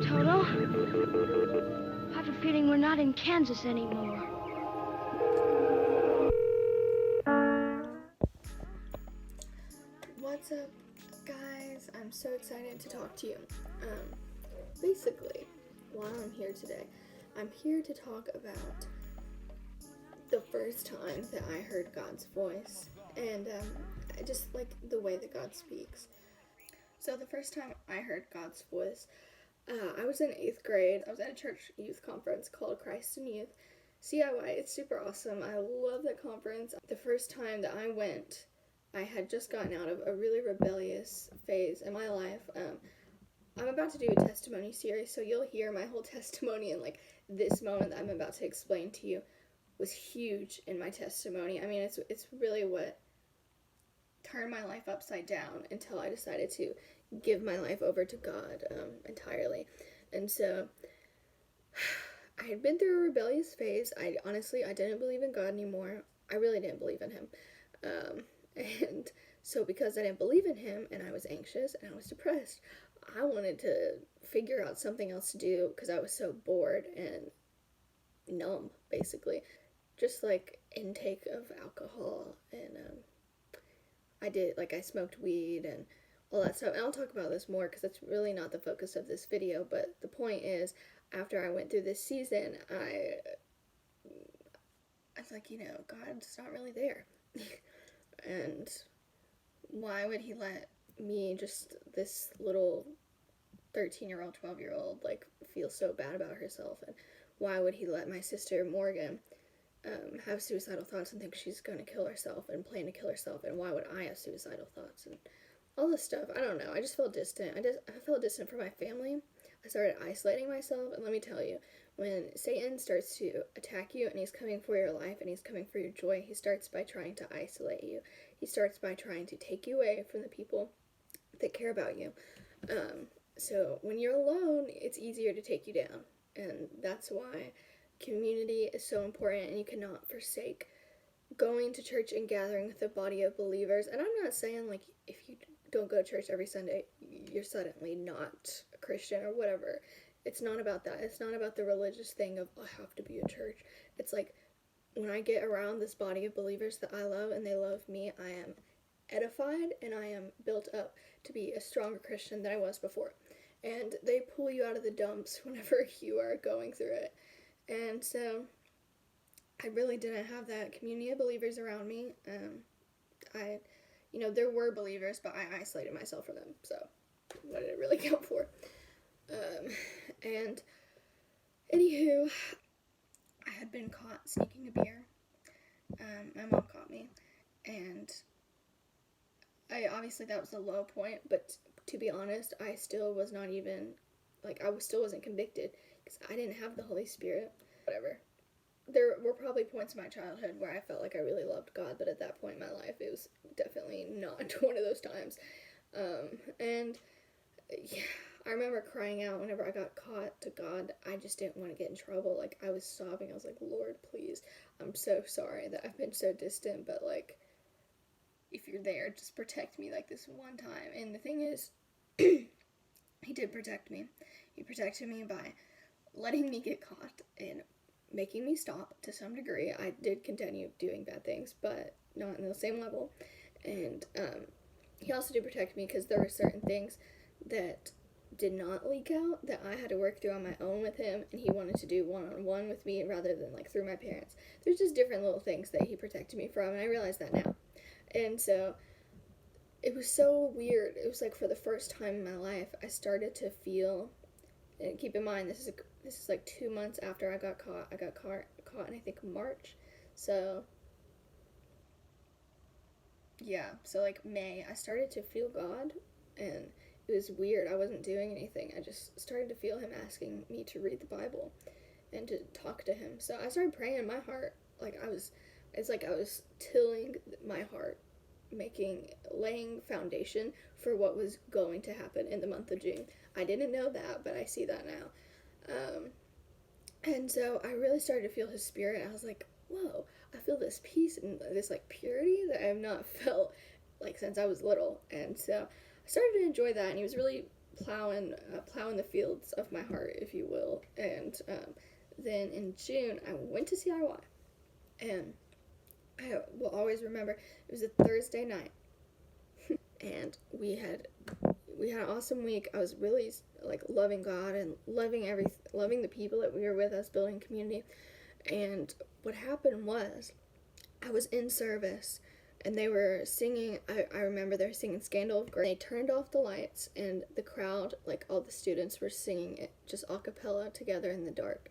Toto. I have a feeling we're not in Kansas anymore. What's up, guys? I'm so excited to talk to you. Basically, while I'm here today, I'm here to talk about the first time that I heard God's voice, and I just like the way that God speaks. So the first time I heard God's voice, I was in 8th grade. I was at a church youth conference called Christ in Youth, CIY. It's super awesome. I love that conference. The first time that I went, I had just gotten out of a really rebellious phase in my life. I'm about to do a testimony series, so you'll hear my whole testimony, and like this moment that I'm about to explain to you was huge in my testimony. I mean, it's really what turned my life upside down until I decided to give my life over to God entirely. And so I had been through a rebellious phase. I didn't believe in God anymore. I really didn't believe in him. And so because I didn't believe in him and I was anxious and I was depressed, I wanted to figure out something else to do because I was so bored and numb, basically. Just like intake of alcohol, and I smoked weed and all that stuff. And I'll talk about this more because that's really not the focus of this video, but the point is, after I went through this season, I was like, God's not really there. And why would he let me, just this little 13-year-old, 12-year-old, like, feel so bad about herself? And why would he let my sister Morgan have suicidal thoughts and think she's going to kill herself and plan to kill herself? And why would I have suicidal thoughts and all this stuff? I don't know. I just felt distant. I felt distant from my family. I started isolating myself, and let me tell you, when Satan starts to attack you and he's coming for your life and he's coming for your joy, he starts by trying to isolate you. He starts by trying to take you away from the people that care about you. So when you're alone, it's easier to take you down, and that's why community is so important, and you cannot forsake going to church and gathering with a body of believers. And I'm not saying, like, if you don't go to church every Sunday, you're suddenly not a Christian or whatever. It's not about that. It's not about the religious thing of, I have to be a church. It's like, when I get around this body of believers that I love and they love me, I am edified and I am built up to be a stronger Christian than I was before. And they pull you out of the dumps whenever you are going through it. And so I really didn't have that community of believers around me. There were believers, but I isolated myself from them. So what did it really count for? And anywho, I had been caught sneaking a beer. My mom caught me, and obviously that was the low point, but to be honest, I still was not even, still wasn't convicted, because I didn't have the Holy Spirit. Whatever. There were probably points in my childhood where I felt like I really loved God, but at that point in my life, it was definitely not one of those times. I remember crying out whenever I got caught to God. I just didn't want to get in trouble. Like, I was sobbing. I was like, Lord, please, I'm so sorry that I've been so distant, but, like, if you're there, just protect me, like, this one time. And the thing is, he did protect me. He protected me by letting me get caught and making me stop to some degree. I did continue doing bad things, but not in the same level. And he also did protect me because there were certain things that did not leak out that I had to work through on my own with him, and he wanted to do one-on-one with me rather than, like, through my parents. There's just different little things that he protected me from, and I realize that now. And so it was so weird. It was like, for the first time in my life, I started to feel, and keep in mind, this is like 2 months after I got caught. I got caught in, I think, March. So yeah, so like May, I started to feel God, and it was weird. I wasn't doing anything. I just started to feel him asking me to read the Bible and to talk to him. So I started praying in my heart. It's like I was tilling my heart, laying foundation for what was going to happen in the month of June. I didn't know that, but I see that now. And so I really started to feel his spirit. I was like, whoa, I feel this peace and this, like, purity that I have not felt, like, since I was little. And so I started to enjoy that, and he was really plowing the fields of my heart, if you will. And then in June, I went to CIY, and I will always remember it was a Thursday night, and we had an awesome week. I was really like loving God and loving the people that we were with, us building community. And what happened was, I was in service, and they were singing, I remember they were singing Scandal of Grace. They turned off the lights, and the crowd, like all the students, were singing it just a cappella together in the dark.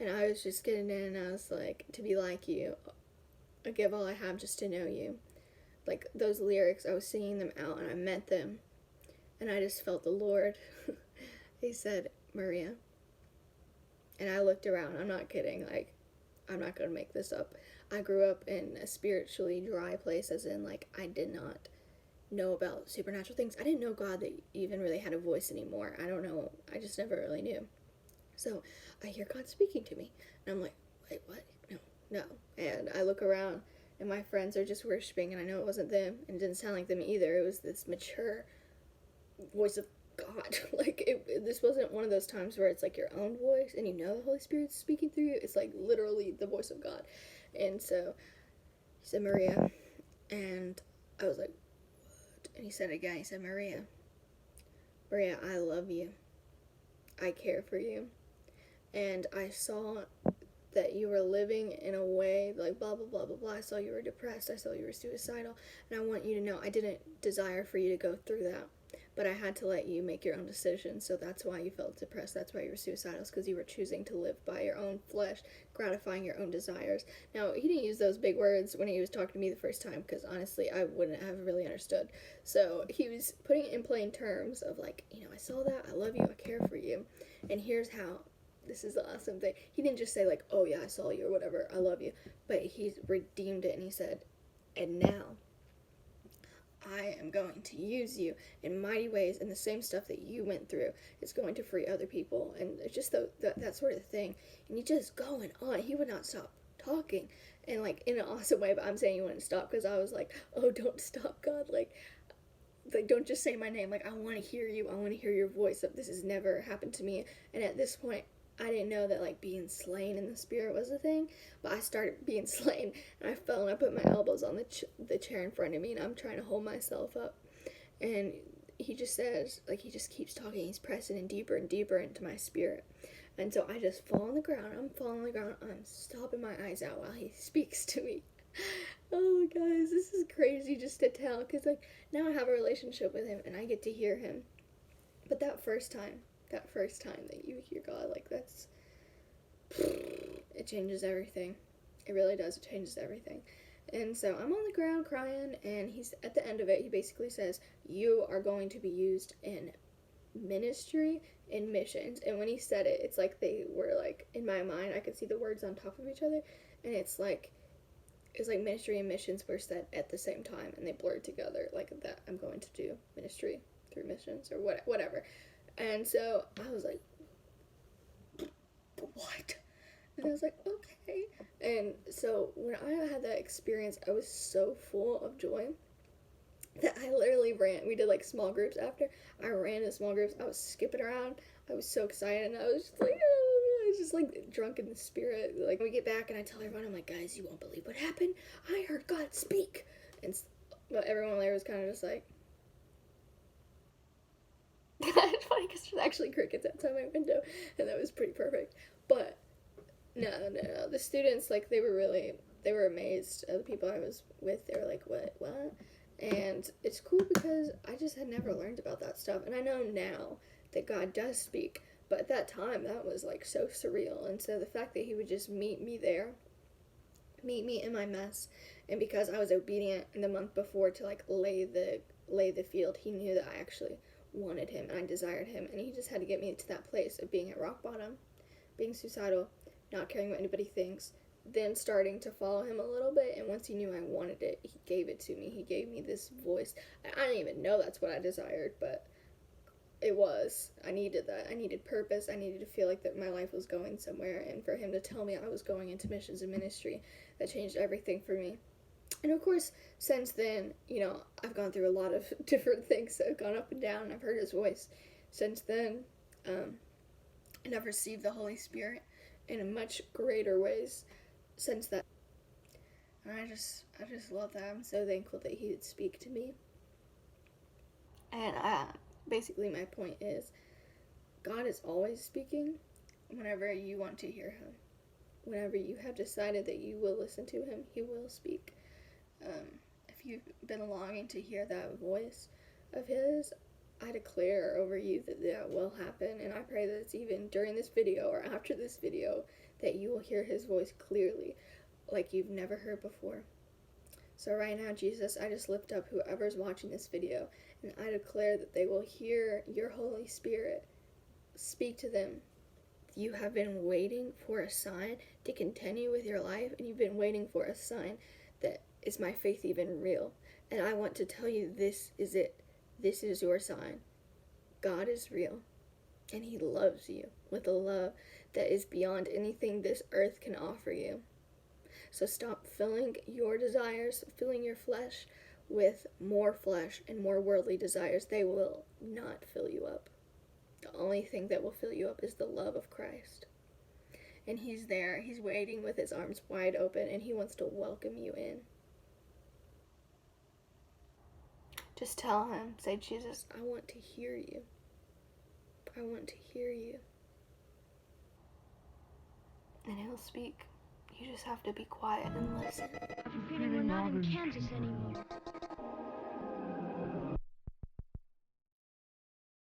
And I was just getting in, and I was like, to be like you, I give all I have just to know you. Like those lyrics, I was singing them out, and I meant them. And I just felt the Lord. He said, Maria. And I looked around, I'm not kidding, like, I'm not going to make this up. I grew up in a spiritually dry place, as in, like, I did not know about supernatural things. I didn't know God that even really had a voice anymore. I don't know. I just never really knew. So I hear God speaking to me, and I'm like, wait, what? No. And I look around, and my friends are just worshiping, and I know it wasn't them, and it didn't sound like them either. It was this mature voice of God. Like, this wasn't one of those times where it's like your own voice and you know the Holy Spirit's speaking through you. It's like literally the voice of God. And so he said, Maria. And I was like, what? And he said it again. He said, Maria, I love you. I care for you. And I saw that you were living in a way like blah, blah, blah, blah, blah. I saw you were depressed. I saw you were suicidal. And I want you to know I didn't desire for you to go through that. But I had to let you make your own decisions, so that's why you felt depressed, that's why you were suicidal, because you were choosing to live by your own flesh, gratifying your own desires. Now, he didn't use those big words when he was talking to me the first time, because honestly, I wouldn't have really understood. So he was putting it in plain terms of like, I saw that, I love you, I care for you, and here's how. This is the awesome thing. He didn't just say like, oh yeah, I saw you, or whatever, I love you, but he redeemed it, and he said, and now, I am going to use you in mighty ways, and the same stuff that you went through is going to free other people. And it's just that sort of thing. And he just going on. He would not stop talking, and like in an awesome way. But I'm saying he wouldn't stop because I was like, oh, don't stop, God. Like don't just say my name. Like, I want to hear you. I want to hear your voice. This has never happened to me. And at this point, I didn't know that like being slain in the spirit was a thing, but I started being slain, and I fell, and I put my elbows on the chair in front of me, and I'm trying to hold myself up, and he just says, like, he just keeps talking, he's pressing in deeper and deeper into my spirit, and so I just fall on the ground, I'm stopping my eyes out while he speaks to me. Oh, guys, this is crazy just to tell, because like, now I have a relationship with him, and I get to hear him, but that first time that you hear God, like, it changes everything. It really does. It changes everything. And so I'm on the ground crying, and he's at the end of it, he basically says, you are going to be used in ministry, in missions. And when he said it, it's like they were like, in my mind, I could see the words on top of each other, and it's like ministry and missions were said at the same time, and they blurred together, like that I'm going to do ministry through missions, or whatever. And so I was like, what? And I was like, okay. And so when I had that experience, I was so full of joy that I literally ran. We did like small groups after. I ran in small groups. I was skipping around. I was so excited. And I was just like, oh, I was just like drunk in the spirit. Like, we get back and I tell everyone, I'm like, guys, you won't believe what happened. I heard God speak. And but everyone there was kind of just like, it's funny because there's actually crickets outside my window, and that was pretty perfect. But no, the students, like, they were amazed at the people I was with. They were like, what? And it's cool because I just had never learned about that stuff, and I know now that God does speak, but at that time, that was like so surreal. And so the fact that he would just meet me in my mess, and because I was obedient in the month before to like lay the field, he knew that I actually wanted him and I desired him, and he just had to get me to that place of being at rock bottom, being suicidal, not caring what anybody thinks, then starting to follow him a little bit. And once he knew I wanted it, he gave it to me. He gave me this voice. I didn't even know that's what I desired, but it was. I needed that. I needed purpose. I needed to feel like that my life was going somewhere, and for him to tell me I was going into missions and ministry, that changed everything for me. And of course, since then, I've gone through a lot of different things that have gone up and down. I've heard his voice. Since then, and I've received the Holy Spirit in much greater ways since that. And I just love that. I'm so thankful that he would speak to me. And basically my point is, God is always speaking whenever you want to hear him. Whenever you have decided that you will listen to him, he will speak. If you've been longing to hear that voice of his, I declare over you that will happen, and I pray that it's even during this video or after this video that you will hear his voice clearly, like you've never heard before. So right now, Jesus, I just lift up whoever's watching this video, and I declare that they will hear your Holy Spirit speak to them. You have been waiting for a sign to continue with your life, and you've been waiting for a sign that is my faith even real? And I want to tell you, this is it. This is your sign. God is real, and he loves you with a love that is beyond anything this earth can offer you. So stop filling your desires, filling your flesh with more flesh and more worldly desires. They will not fill you up. The only thing that will fill you up is the love of Christ. And he's there. He's waiting with his arms wide open, and he wants to welcome you in. Just tell him, say, Jesus, I want to hear you. I want to hear you. And he'll speak. You just have to be quiet and listen. I have a feeling we're not in Kansas anymore.